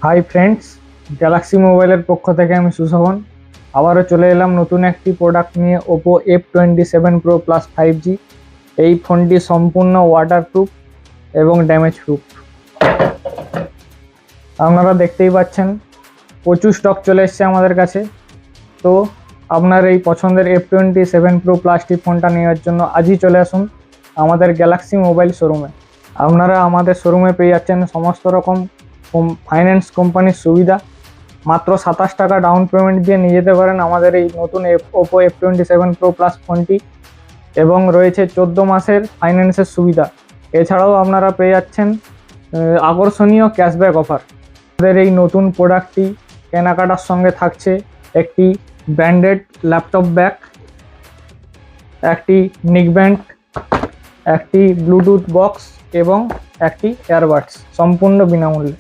Hi friends, Galaxy মোবাইলের পক্ষ থেকে আমি সুশোভন আবারও চলে এলাম নতুন একটি প্রোডাক্ট নিয়ে। Oppo F27 Pro Plus 5G। এই ফোনটি সম্পূর্ণ ওয়াটারপ্রুফ এবং ড্যামেজ প্রুফ। আপনারা দেখতেই পাচ্ছেন প্রচুর স্টক চলে এসছে আমাদের কাছে। তো আপনার এই পছন্দের F27 Pro Plus ফোনটা নেওয়ার জন্য আজই চলে আসুন আমাদের গ্যালাক্সি মোবাইল শোরুমে। আপনারা আমাদের শোরুমে পেয়ে যাচ্ছেন সমস্ত রকম ফাইন্যান্স কোম্পানির সুবিধা। মাত্র 27 টাকা ডাউন পেমেন্ট দিয়ে নিয়ে যেতে পারেন আমাদের এই নতুন ওপো F27 Pro Plus ফোনটি, এবং রয়েছে 14 মাসের ফাইন্যান্সের সুবিধা। এছাড়াও আপনারা পেয়ে যাচ্ছেন আকর্ষণীয় ক্যাশব্যাক অফার। আমাদের এই নতুন প্রোডাক্টটি কেনাকাটার সঙ্গে থাকছে একটি ব্র্যান্ডেড ল্যাপটপ ব্যাগ, একটি নিকব্যান্ড, একটি ব্লুটুথ বক্স এবং একটি এয়ারবাডস সম্পূর্ণ বিনামূল্যে।